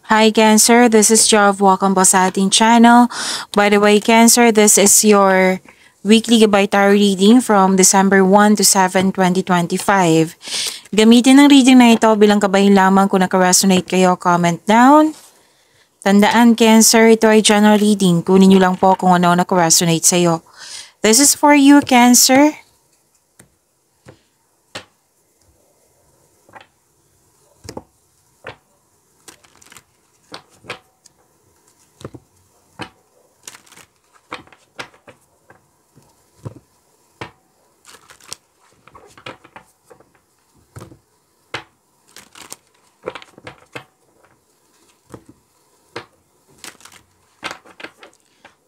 Hi Cancer, this is Jov. Welcome po sa ating channel. By the way, Cancer, this is your weekly Gabay Tarot reading from December 1 to 7, 2025. Gamitin ng reading na ito bilang gabay lamang. Kung naka-resonate kayo, comment down. Tandaan, Cancer, ito ay general reading. Kunin nyo lang po kung ano naka-resonate sa'yo. This is for you, Cancer.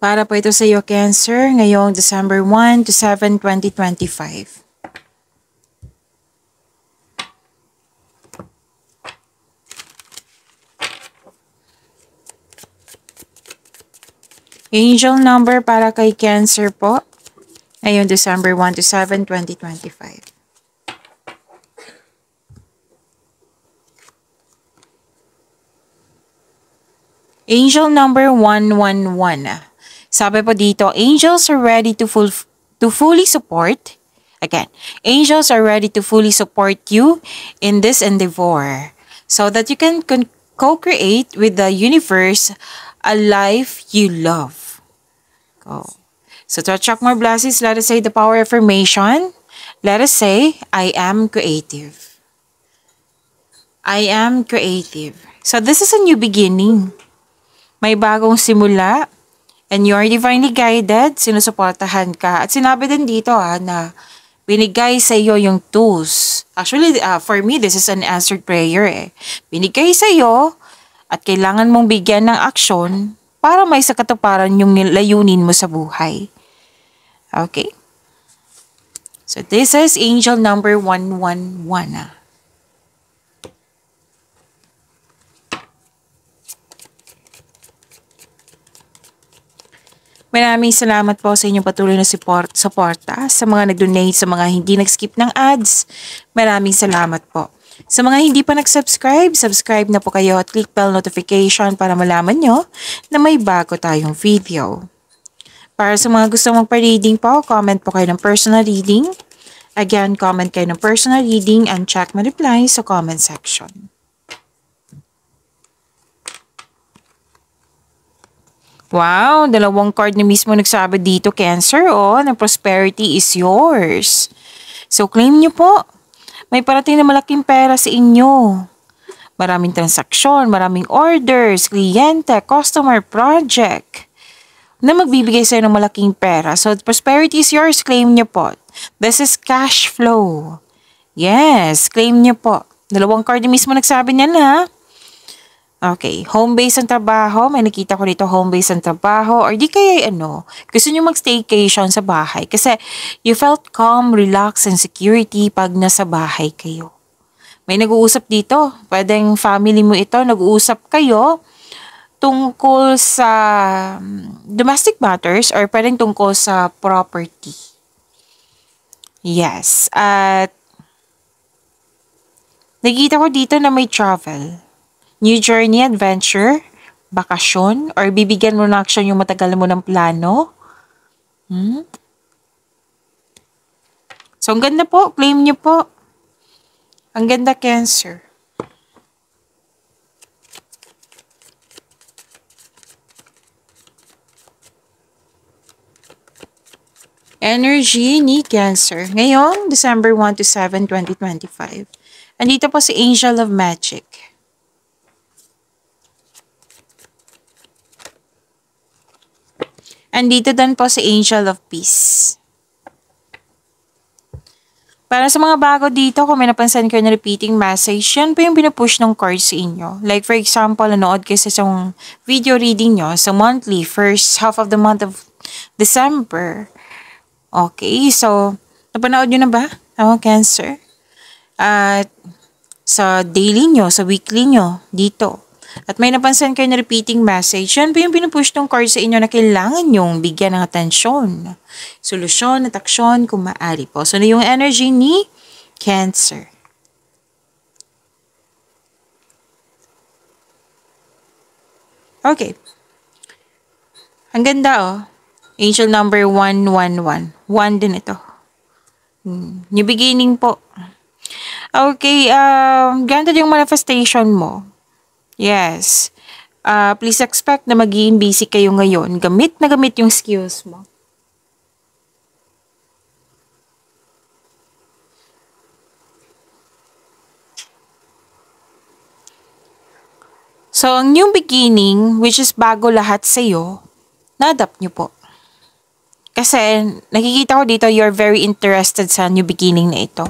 Para po ito sa iyo, Cancer, ngayong December 1 to 7, 2025. Angel number para kay Cancer po, ngayong December 1 to 7, 2025. Angel number 111. Sabi po dito, angels are ready to fully support. Again, angels are ready to fully support you in this endeavor so that you can co-create with the universe a life you love. Go. So to attract more blessings, let us say the power affirmation. Let us say, I am creative. I am creative. So this is a new beginning. May bagong simula. And you are divinely guided, sinusuportahan ka. At sinabi din dito na binigay sa iyo yung tools. Actually, for me, this is an answered prayer Binigay sa iyo at kailangan mong bigyan ng aksyon para may sakatuparan yung layunin mo sa buhay. Okay? So this is angel number 111. Maraming salamat po sa inyong patuloy na suporta sa mga nag-donate, sa mga hindi nag-skip ng ads. Maraming salamat po. Sa mga hindi pa nag-subscribe, subscribe na po kayo at click bell notification para malaman nyo na may bago tayong video. Para sa mga gusto magpa-reading po, comment po kayo ng personal reading. Again, comment kayo ng personal reading and check my reply sa comment section. Wow, dalawang card na mismo nagsabi dito, Cancer, na prosperity is yours. So, claim nyo po. May parating na malaking pera sa inyo. Maraming transaksyon, maraming orders, kliyente, customer, project na magbibigay sa'yo ng malaking pera. So, prosperity is yours, claim nyo po. This is cash flow. Yes, claim nyo po. Dalawang card na mismo nagsabi niyan, ha? Okay, home base ang trabaho. May nakita ko dito home base ang trabaho. Or di kaya gusto nyo mag-staycation sa bahay. Kasi you felt calm, relaxed, and security pag nasa bahay kayo. May nag-uusap dito. Pwedeng family mo ito. Nag-uusap kayo tungkol sa domestic matters or pwedeng tungkol sa property. Yes. At nakita ko dito na may travel. New journey, adventure, bakasyon, or bibigyan mo ng action yung matagal mo ng plano. So, ang ganda po. Claim nyo po. Ang ganda, Cancer. Energy ni Cancer. Ngayon, December 1 to 7, 2025. Andito po si Angel of Magic. Andito din po si Angel of Peace. Para sa mga bago dito, kung may napansin kayo na repeating message, yan po yung pinupush ng card sa inyo. Like for example, nanood kayo sa isang video reading nyo sa monthly, first half of the month of December. Okay, so, napanood nyo na ba? Cancer? At sa daily nyo, sa weekly nyo, dito. At may napansin kayo na repeating message, yan po yung pinupush ng card sa inyo na kailangan nyong bigyan ng atensyon, solusyon at aksyon kung maaari po. So, yung energy ni Cancer. Okay. Ang ganda oh. Angel number 111. 1 din ito. New beginning po. Okay, granted yung manifestation mo. Yes. Please expect na magiging busy kayo ngayon. Gamit na gamit yung skills mo. So, ang new beginning, which is bago lahat sa'yo, na-adapt nyo po. Kasi, nakikita ko dito, you're very interested sa new beginning na ito.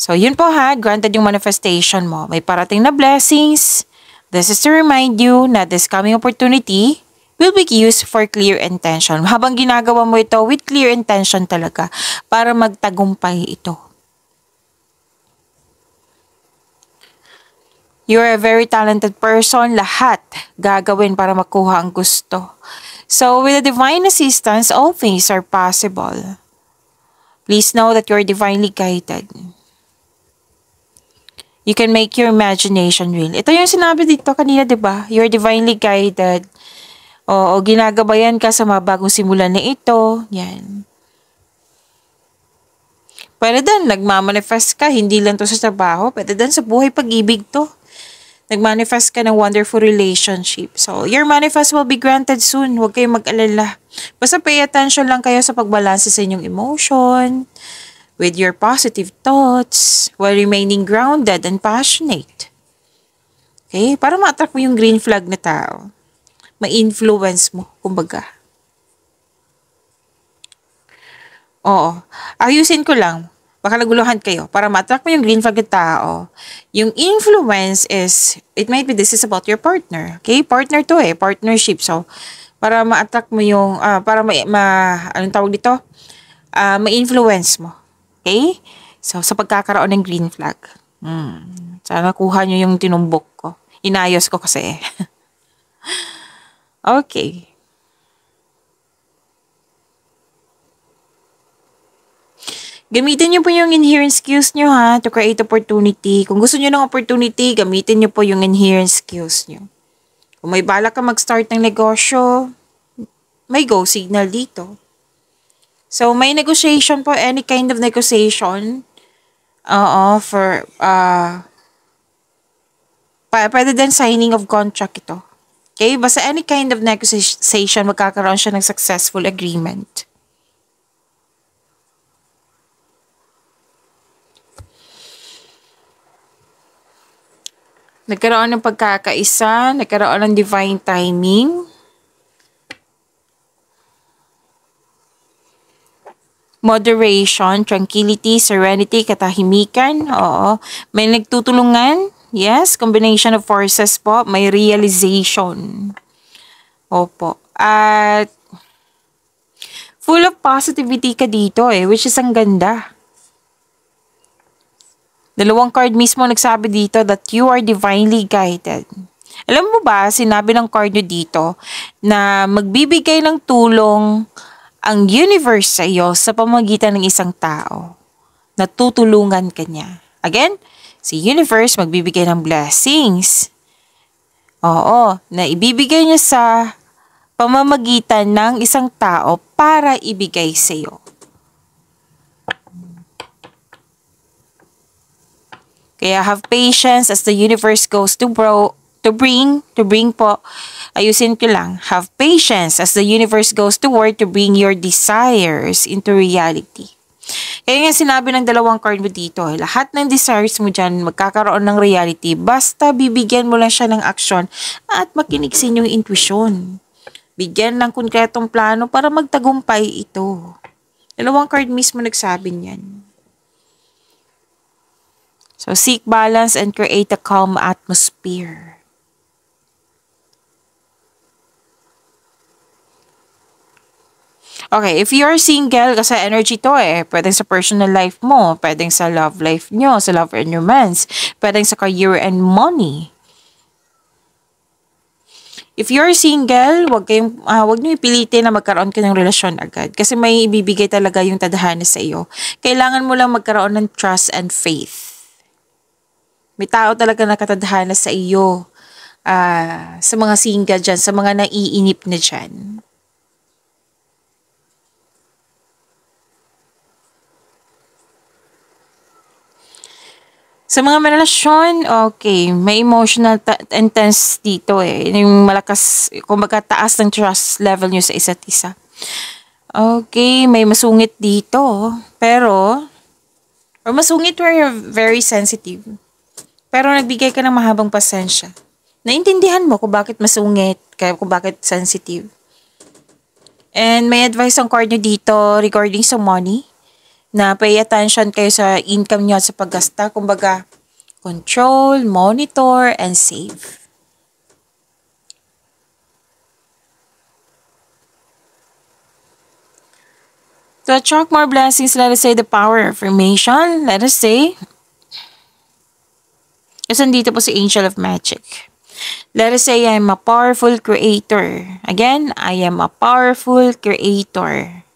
So, yun po ha, granted yung manifestation mo. May parating na blessings. This is to remind you na this coming opportunity will be used for clear intention. Habang ginagawa mo ito with clear intention talaga para magtagumpay ito. You're a very talented person. Lahat gagawin para makuha ang gusto. So, with the divine assistance, all things are possible. Please know that you're divinely guided. You can make your imagination real. Ito yung sinabi dito kanina, di ba? You're divinely guided. O ginagabayan ka sa mga bagong simulan na ito. Yan. Pwede din, nagmamanifest ka. Hindi lang to sa trabaho. Pwede din sa buhay pag-ibig to. Nagmanifest ka ng wonderful relationship. So, your manifest will be granted soon. Huwag kayong mag-alala. Basta pay attention lang kayo sa pagbalanse sa inyong emotion, with your positive thoughts, while remaining grounded and passionate. Okay? Para ma-attract mo yung green flag na tao. Ma-influence mo, kumbaga. Oo. Ayusin ko lang. Baka naguluhan kayo. Para ma-attract mo yung green flag na tao, yung influence is, it might be this is about your partner. Okay? Partner to eh. Partnership. So, para ma-attract mo yung, anong tawag dito? Ma-influence mo. Okay? So, sa pagkakaroon ng green flag. Sana kuha nyo yung tinumbok ko. Inayos ko kasi. Okay. Gamitin nyo po yung inherent skills nyo ha, to create opportunity. Kung gusto nyo ng opportunity, gamitin nyo po yung inherent skills nyo. Kung may balak ka mag-start ng negosyo, may go signal dito. So, may negotiation po, any kind of negotiation. Pwede din signing of contract ito. Okay? Basta any kind of negotiation, magkakaroon siya ng successful agreement. Nagkaroon ng pagkakaisa, nagkaroon ng divine timing. Moderation, tranquility, serenity, katahimikan. Oo. May nagtutulungan. Yes, combination of forces po. May realization. Opo. At full of positivity ka dito which is ang ganda. Dalawang card mismo nagsabi dito that you are divinely guided. Alam mo ba, sinabi ng card nyo dito na magbibigay ng tulong ang universe sa iyo sa pamamagitan ng isang tao. Natutulungan ka niya. Again, si universe magbibigay ng blessings. Oo, na ibibigay niya sa pamamagitan ng isang tao para ibigay sa iyo. Kaya have patience as the universe goes to bring po. Ayusin ko lang. Have patience as the universe goes to work to bring your desires into reality. Kaya nga sinabi ng dalawang card mo dito, lahat ng desires mo dyan magkakaroon ng reality basta bibigyan mo lang siya ng aksyon at makinig sa inyong intuition. Bigyan ng konkretong plano para magtagumpay ito. Dalawang card mismo nagsabi niyan. So, seek balance and create a calm atmosphere. Okay, if you're single, kasi energy to pwedeng sa personal life mo, pwedeng sa love life nyo, sa love and romance, pwedeng sa career and money. If you're single, wag niyo ipilitin na magkaroon ka ng relasyon agad kasi may ibibigay talaga yung tadhana sa iyo. Kailangan mo lang magkaroon ng trust and faith. May tao talaga nakatadhana sa iyo sa mga single dyan, sa mga naiinip na dyan. Sa mga relasyon, okay, may emotional intense dito eh. Yung malakas, kumbaga taas ng trust level nyo sa isa't isa. Okay, may masungit dito. Pero, or masungit where you're very sensitive. Pero nagbigay ka ng mahabang pasensya. Naintindihan mo kung bakit masungit, kung bakit sensitive. And may advice ang card nyo dito regarding sa money. Na pay attention kayo sa income nyo at sa paggasta. Kumbaga, control, monitor, and save. To attract more blessings, let us say the power affirmation. Let us say, kasi nandito po si Angel of Magic. Let us say, I am a powerful creator. Again, I am a powerful creator.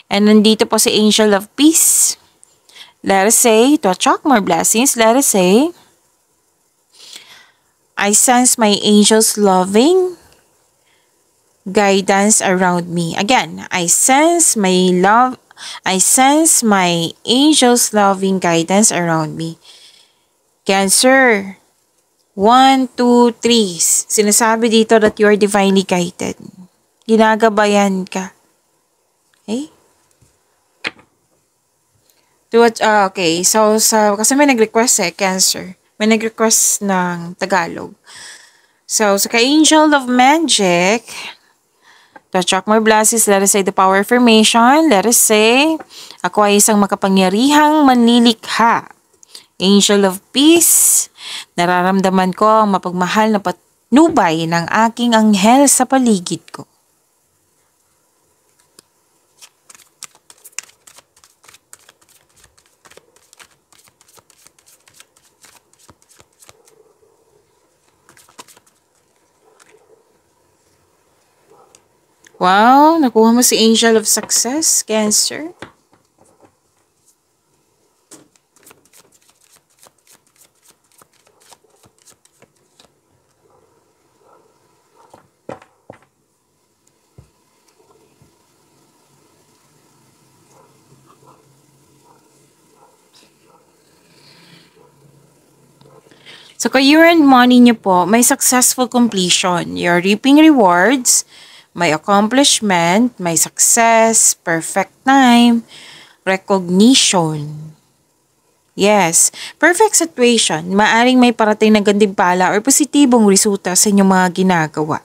And nandito po si Angel of Peace. Let us say, to attract more blessings, let us say, I sense my angels loving guidance around me. Again, I sense my angels loving guidance around me. Cancer, 1, 2, 3. Sinasabi dito that you are divinely guided. Ginagabayan ka. Okay? Okay, so kasi may nag-request Cancer. May nag-request ng Tagalog. So, sa ka-Angel of Magic, to attract more blessings, let us say the power affirmation. Let us say, ako ay isang makapangyarihang manlilikha. Angel of Peace, nararamdaman ko ang mapagmahal na patnubay ng aking anghel sa paligid ko. Wow, nakuha mo si Angel of Success, Cancer. So, career and money niyo po, may successful completion. You're reaping rewards, may accomplishment, may success, perfect time, recognition. Yes, perfect situation. Maaring may parating na gantimpala or positibong resulta sa inyong mga ginagawa.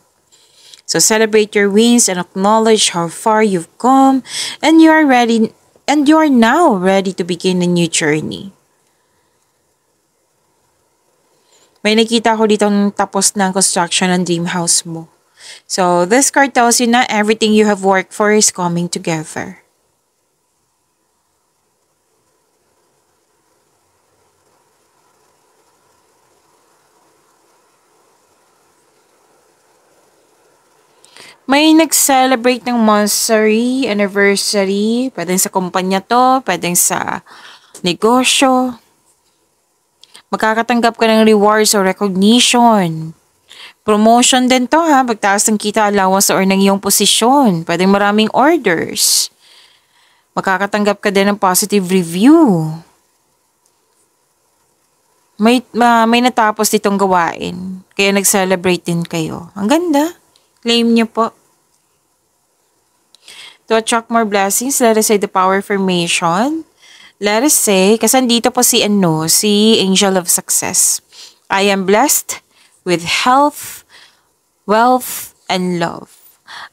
So, celebrate your wins and acknowledge how far you've come and you are now ready to begin a new journey. May nakita ko dito tapos ng construction ng dream house mo. So, this card tells you na everything you have worked for is coming together. May nag-celebrate ng monthsary, anniversary, pwedeng sa kumpanya to, pwedeng sa negosyo. Makakatanggap ka ng rewards or recognition. Promotion din to ha, pagtaas ng kita, allowance or ng iyong posisyon. Pwedeng maraming orders. Makakatanggap ka din ng positive review. May natapos ditong gawain. Kaya nag-celebrate din kayo. Ang ganda. Claim niyo po. To attract more blessings, let us say the power affirmation. Let us say, kasi andito po si Angel of Success. I am blessed with health, wealth, and love.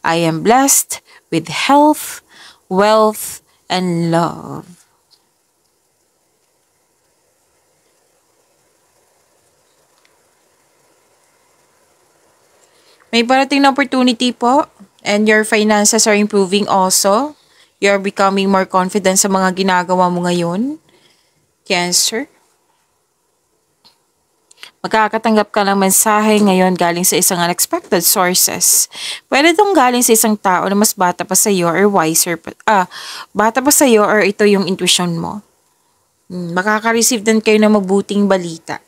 I am blessed with health, wealth, and love. May parating na opportunity po and your finances are improving also. You're becoming more confident sa mga ginagawa mo ngayon. Cancer. Magkakatanggap ka ng mensahe ngayon galing sa isang unexpected sources. Pwede itong galing sa isang tao na mas bata pa sa iyo or bata pa sa iyo or ito yung intuition mo. Makaka-receive din kayo ng mabuting balita.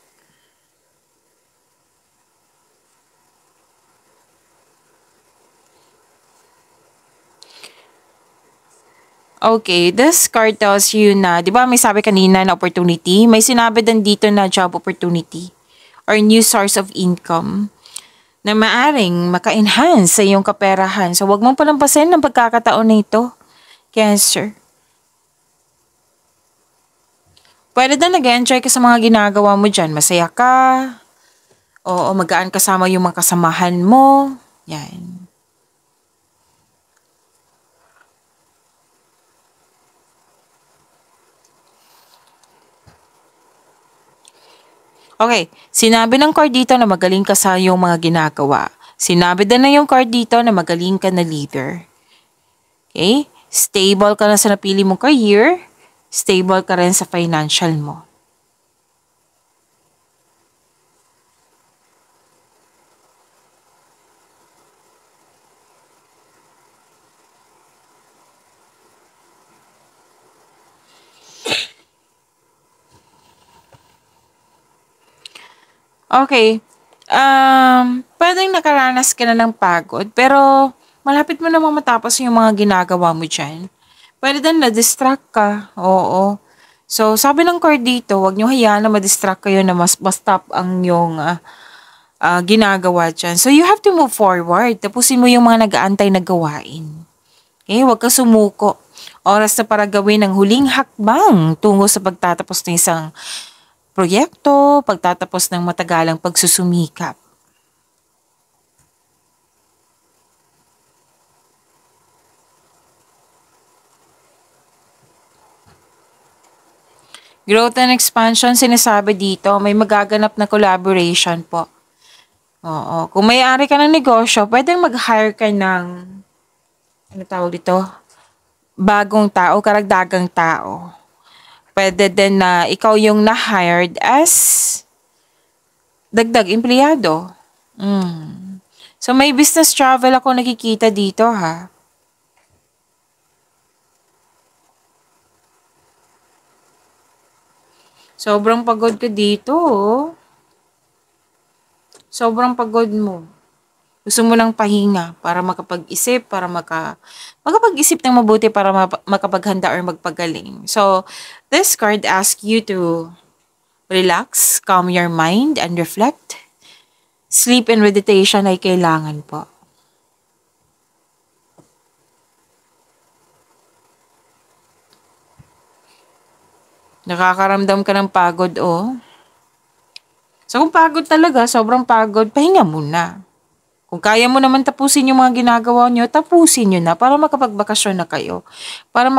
Okay, this card tells you na, di ba may sabi kanina na opportunity? May sinabi din dito na job opportunity or new source of income na maaring maka-enhance sa iyong kaperahan. So, wag mong palampasin ng pagkakataon na ito, Cancer. Pwede din nag-enjoy ka sa mga ginagawa mo dyan. Masaya ka, o magaan kasama yung mga kasamahan mo. Yan. Okay, sinabi ng card dito na magaling ka sa iyong mga ginagawa. Sinabi din na yung card dito na magaling ka na leader. Okay? Stable ka na sa napili mong career. Stable ka rin sa financial mo. Okay. Pwedeng nakaranas ka na ng pagod, pero malapit mo namang matapos yung mga ginagawa mo dyan. Pwede din na-distract ka. Oo. So, sabi ng card dito, huwag nyo hayaan na ma-distract kayo na mas stop ang yung ginagawa dyan. So, you have to move forward. Tapusin mo yung mga nag-aantay na gawain. Okay? Huwag ka sumuko. Oras na para gawin ang huling hakbang tungo sa pagtatapos ng isang proyekto, pagtatapos ng matagalang pagsusumikap. Growth and expansion, sinasabi dito, may magaganap na collaboration po. Oo. Kung may-ari ka ng negosyo, pwedeng mag-hire ka ng, ano tawag dito? Bagong tao, karagdagang tao. Pwede din na ikaw yung na-hired as dagdag empleyado. So, may business travel ako nakikita dito, ha? Sobrang pagod ka dito, oh. Sobrang pagod mo. Gusto mo ng pahinga para makapag-isip, para makapag-isip ng mabuti para makapaghanda or magpagaling. So, this card asks you to relax, calm your mind, and reflect. Sleep and meditation ay kailangan po. Nakakaramdam ka ng pagod, oh. So, kung pagod talaga, sobrang pagod, pahinga muna. Kung kaya mo naman tapusin yung mga ginagawa nyo, tapusin nyo na para makapagbakasyon na kayo. Para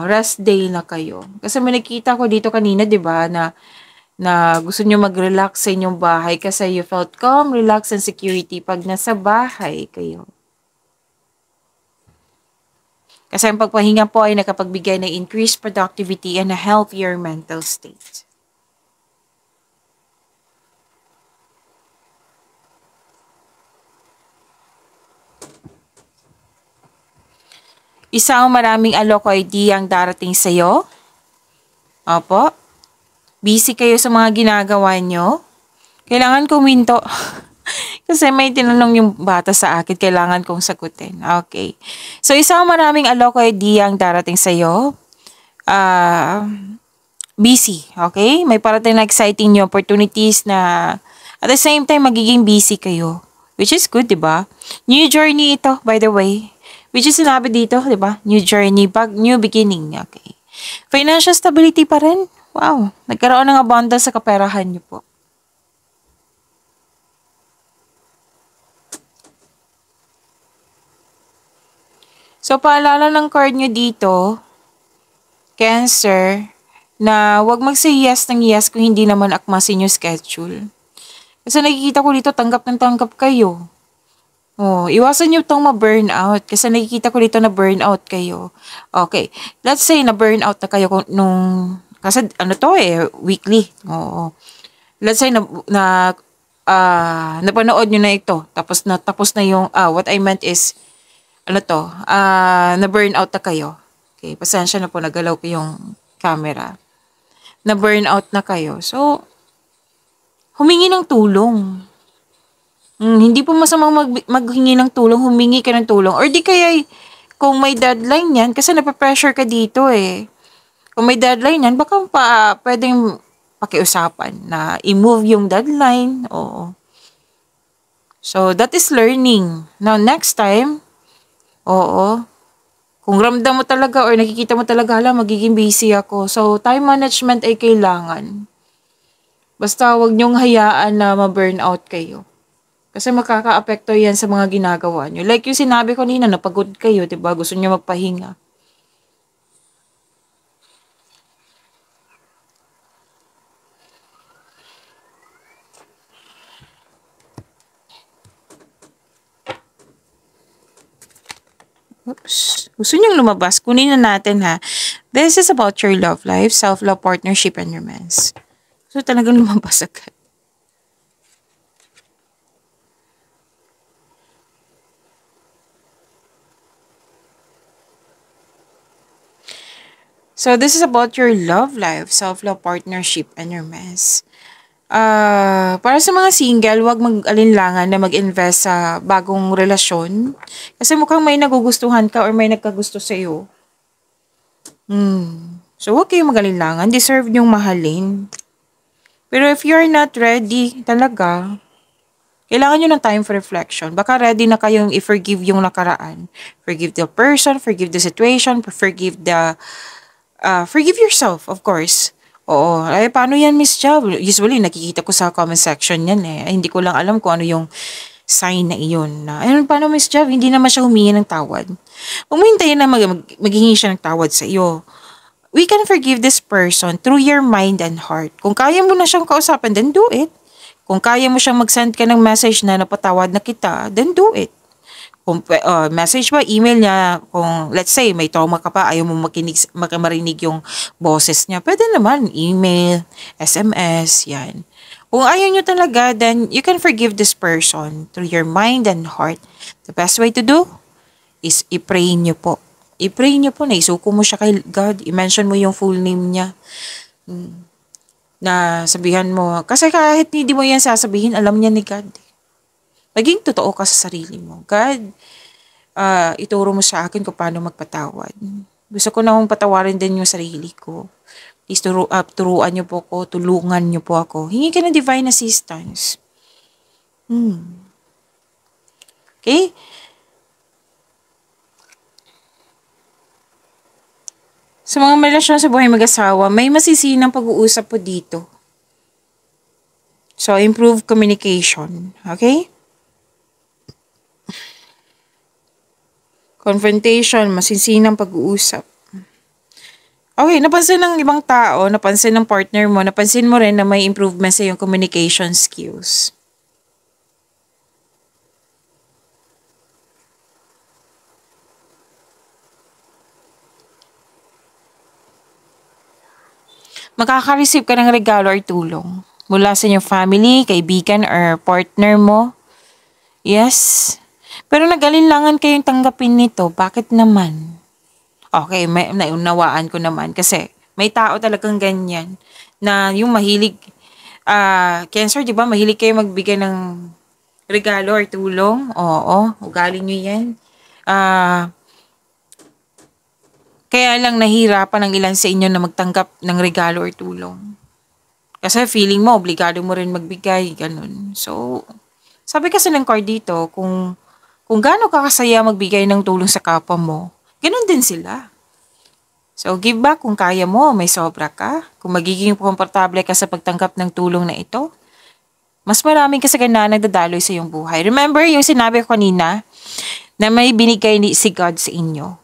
rest day na kayo. Kasi may nakita ko dito kanina, di ba, na gusto nyo mag-relax sa inyong bahay kasi you felt calm, relax, and security pag nasa bahay kayo. Kasi ang pagpahinga po ay nakapagbigay ng increased productivity and a healthier mental state. Isang maraming alok idea ang darating sa'yo. Opo. Busy kayo sa mga ginagawa nyo. Kailangan kuminto. Kasi may tinanong yung bata sa akin, kailangan kong sagutin. Okay. So, isang maraming alok idea ang darating sa'yo. Busy. Okay? May parating na exciting new opportunities na at the same time, magiging busy kayo. Which is good, di ba? New journey ito, by the way. Which is sinabi dito, di ba? New journey, new beginning. Okay. Financial stability pa rin. Wow. Nagkaroon ng abundance sa kaperahan niyo po. So, paalala ng card nyo dito, Cancer, na huwag mag-say yes ng yes kung hindi naman akma sa inyong schedule. Kasi nakikita ko dito, tanggap ng tanggap kayo. Oh, iwasan nyo itong ma-burnout. Kasi nakikita ko dito na burnout kayo. Okay. Let's say na burnout na kayo kasi ano to weekly. Oo. Let's say napanood nyo na ito. Tapos na yung, what I meant is, na-burnout na kayo. Okay, pasensya na po, nagalaw ko yung camera. Na-burnout na kayo. So, humingi ng tulong. Hindi po masamang maghingi ng tulong, humingi ka ng tulong. Or di kaya kung may deadline yan, kasi nape-pressure ka dito eh. Kung may deadline yan, baka pwedeng pakiusapan na i-move yung deadline. Oo. So, that is learning. Now, next time, oo, kung ramdam mo talaga or nakikita mo talaga, hala, magiging busy ako. So, time management ay kailangan. Basta wag niyong hayaan na ma-burnout kayo. Kasi makaka-apekto yan sa mga ginagawa niyo. Like yung sinabi ko nina, napagod kayo, diba? Gusto niyo magpahinga. Oops. Gusto niyong lumabas? Kunin na natin ha. This is about your love life, self-love, partnership, and romance. So talagang lumabas agad. So this is about your love life, self-love, partnership, and romance. Para sa mga single, wag mag-alinlangan na mag-invest sa bagong relasyon. Kasi mukhang may nagugustuhan ka or may nagkagusto sa iyo. So, huwag kayong mag-alinlangan. Deserve niyong mahalin. Pero if you're not ready talaga, kailangan nyo ng time for reflection. Baka ready na kayong i-forgive yung nakaraan. Forgive the person, forgive the situation, forgive yourself, of course. Oo. Ay, paano yan, Miss Jab? Usually, nakikita ko sa comment section yan eh. Ay, hindi ko lang alam kung ano yung sign na iyon. Na, ayun, paano, Miss Jab? Hindi naman siya humingi ng tawad. Umintay na maghihingi siya ng tawad sa iyo. We can forgive this person through your mind and heart. Kung kaya mo na siyang kausapin, then do it. Kung kaya mo siyang mag-send ka ng message na napatawad na kita, then do it. Kung message ba, email niya, kung let's say may trauma ka pa, ayaw mo marinig yung boses niya, pwede naman, email, SMS, yan. Kung ayaw nyo talaga, then you can forgive this person through your mind and heart. The best way to do is i-pray nyo po. I-pray nyo po na isuko mo siya kay God. I-mention mo yung full name niya. Na sabihan mo, kasi kahit hindi mo yan sasabihin, alam niya ni God. Maging totoo ka sa sarili mo. God, ituro mo sa akin kung paano magpatawad. Gusto ko na mong patawarin din yung sarili ko. Please turuan niyo po ko, tulungan niyo po ako. Hingi ka ng divine assistance. Okay? Sa mga relasyon sa buhay mag-asawa, may masisinang pag-uusap po dito. So, improve communication. Okay? Confrontation, masisinang pag-uusap. Okay, napansin ng ibang tao, napansin ng partner mo, napansin mo rin na may improvement sa iyong communication skills. Makaka-receive ka ng regalo or tulong mula sa inyong family, kaibigan, or partner mo. Yes. Pero nag-alinlangan kayong tanggapin nito. Bakit naman? Okay, naunawaan ko naman. Kasi may tao talagang ganyan na yung mahilig, cancer, di ba? Mahilig kayo magbigay ng regalo or tulong. Oo, ugali nyo yan. Kaya lang nahihirapan ng ilan sa inyo na magtanggap ng regalo or tulong. Kasi feeling mo, obligado mo rin magbigay, ganun. So, sabi kasi ng card dito, kung gaano ka kasaya magbigay ng tulong sa kapwa mo, ganun din sila. So, give back kung kaya mo, may sobra ka. Kung magiging komportable ka sa pagtanggap ng tulong na ito, mas maraming kasaganaan nagdadaloy sa iyong buhay. Remember yung sinabi ko kanina, na may binigay si God sa inyo,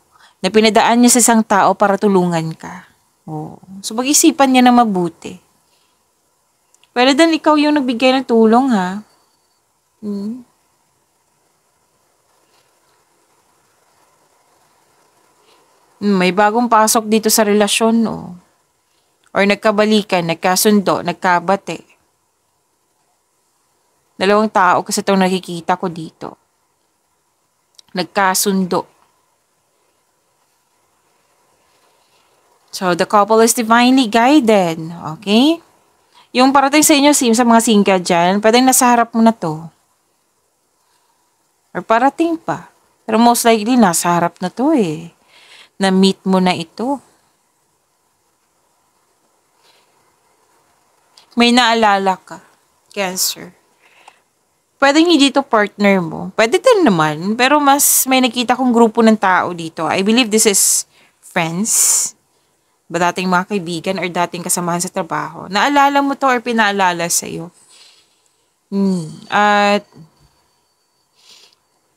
na pinadaan niya sa isang tao para tulungan ka. Oh. So, mag-isipan niya na mabuti. Pero din ikaw yung nagbigay ng tulong, ha? May bagong pasok dito sa relasyon, no? Or nagkabalikan, nagkasundo, nagkabate. Dalawang tao kasi itong nakikita ko dito. Nagkasundo. So, the couple is divinely guided. Okay? Yung parating sa inyo, sa mga single dyan, pwedeng nasa harap mo na to. Or parating pa. Pero most likely, nasa harap na to eh. Na-meet mo na ito. May naalala ka. Cancer. Pwede hindi to partner mo. Pwede din naman. Pero mas may nakita kong grupo ng tao dito. I believe this is friends. Ba dating mga kaibigan or dating kasamahan sa trabaho. Naalala mo to or pinaalala sa'yo. At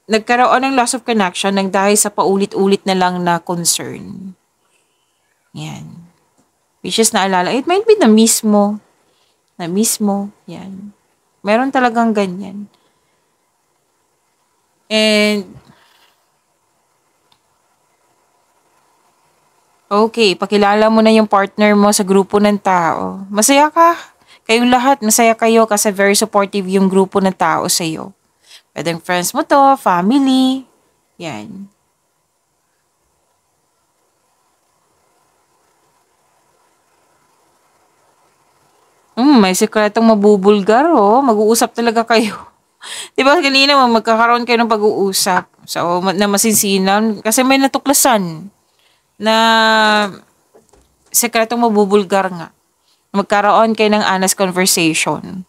nagkaroon ng loss of connection nang dahil sa paulit-ulit na lang na concern. Yan. Which is naalala. It might be na mismo. Yan. Meron talagang ganyan. And, okay, pakilala mo na yung partner mo sa grupo ng tao. Masaya ka. Kayong lahat, masaya kayo kasi very supportive yung grupo ng tao sa'yo. Pwedeng friends mo to, family. Yan. May sikretong mabubulgar, oh. Mag-uusap talaga kayo. Di ba kanina magkakaroon kayo ng pag-uusap. So, na masinsinan. Kasi may natuklasan na sikretong mabubulgar nga. Magkaroon kayo ng honest conversation.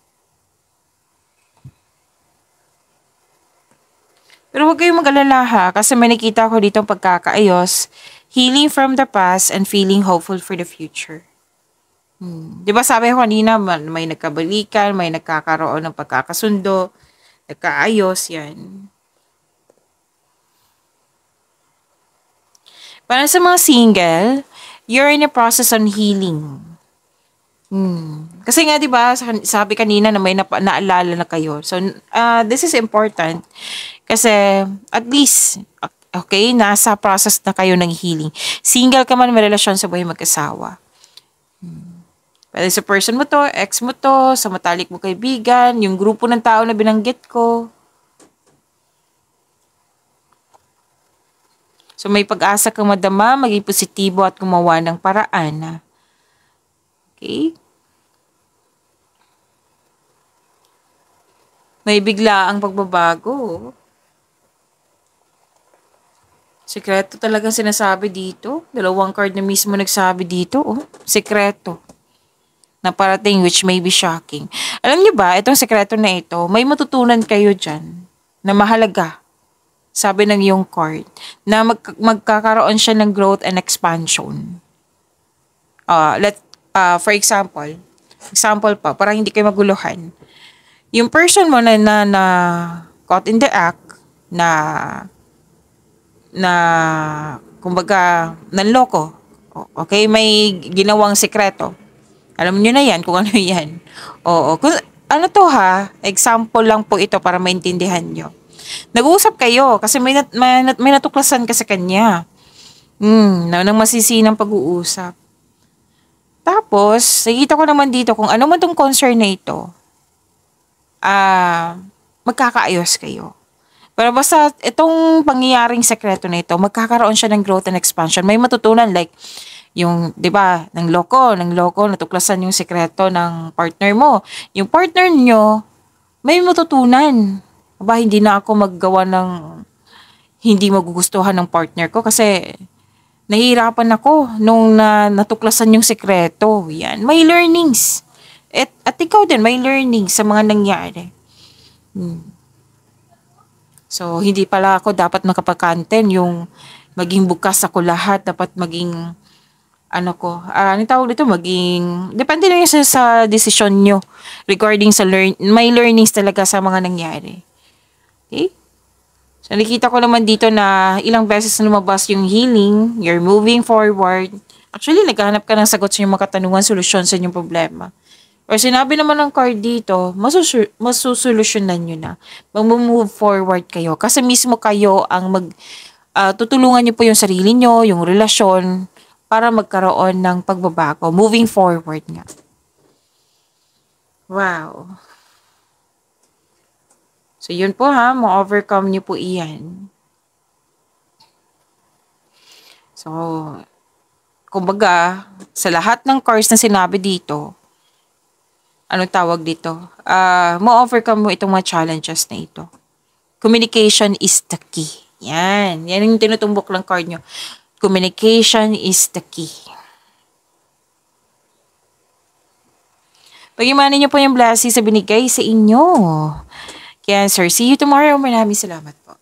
Pero huwag kayong mag-alala ha, kasi may nakita ko dito ang pagkakaayos, healing from the past and feeling hopeful for the future. Di ba sabi ko kanina, may nagkabalikan, may nagkakaroon ng pagkakasundo, nagkaayos, yan. Para sa mga single, you're in a process on healing. Kasi nga 'di ba, sabi kanina na may naalala na kayo. So this is important kasi at least okay, nasa process na kayo ng healing. Single ka man, may relasyon sa buhay mag-asawa. Pwede sa person mo to, ex mo to, sa matalik mo kaibigan, yung grupo ng tao na binanggit ko. So may pag-asa kang madama, maging positibo at gumawa ng paraan. Okay? May bigla ang pagbabago. Sekreto talagang sinasabi dito. Dalawang card na mismo nagsabi dito. Oh. Sekreto. Na parating which may be shocking. Alam niyo ba, itong sekreto na ito, may matutunan kayo dyan na mahalaga. Sabi ng yung card. Na magkakaroon siya ng growth and expansion. For example pa, para hindi kayo maguluhan. Yung person mo na caught in the act, na kumbaga, nanloko. Okay, may ginawang sekreto. Alam niyo na yan kung ano yan. Oo. Ano to ha? Example lang po ito para maintindihan nyo. Nag-uusap kayo kasi may natuklasan ka sa kanya. Nang masisinang pag-uusap. Tapos, nakita ko naman dito kung ano man tong concern na ito, magkakaayos kayo. Pero basta itong pangyayaring sekreto na ito, magkakaroon siya ng growth and expansion. May matutunan like, yung, di ba, ng loko, natuklasan yung sekreto ng partner mo. Yung partner nyo, may matutunan. Aba, hindi na ako maggawa ng hindi magugustuhan ng partner ko kasi nahihirapan ako nung natuklasan yung sekreto. Yan. May learnings. At ikaw din, may learnings sa mga nangyari. So, hindi pala ako dapat makapag-content yung maging bukas ako lahat. Dapat maging, tawag dito, depende na yun sa desisyon nyo regarding sa may learnings talaga sa mga nangyari. Okay? So, nakita ko naman dito na ilang beses na lumabas yung healing, you're moving forward. Actually, naghahanap ka ng sagot sa inyong mga katanungan, solusyon sa inyong problema. Or sinabi naman ng card dito, masusolusyonan nyo na. Mag-move forward kayo. Kasi mismo kayo ang tutulungan nyo po yung sarili nyo, yung relasyon, para magkaroon ng pagbabago. Moving forward nga. Wow. So, yun po ha, ma-overcome nyo po iyan. So, kumbaga, sa lahat ng cards na sinabi dito, anong tawag dito? Ma-overcome mo itong mga challenges na ito. Communication is the key. Yan. Yan yung tinutumbok ng card nyo. Communication is the key. Pag-imanin nyo po yung blessings sa binigay sa inyo. Cancer, see you tomorrow. Maraming salamat po.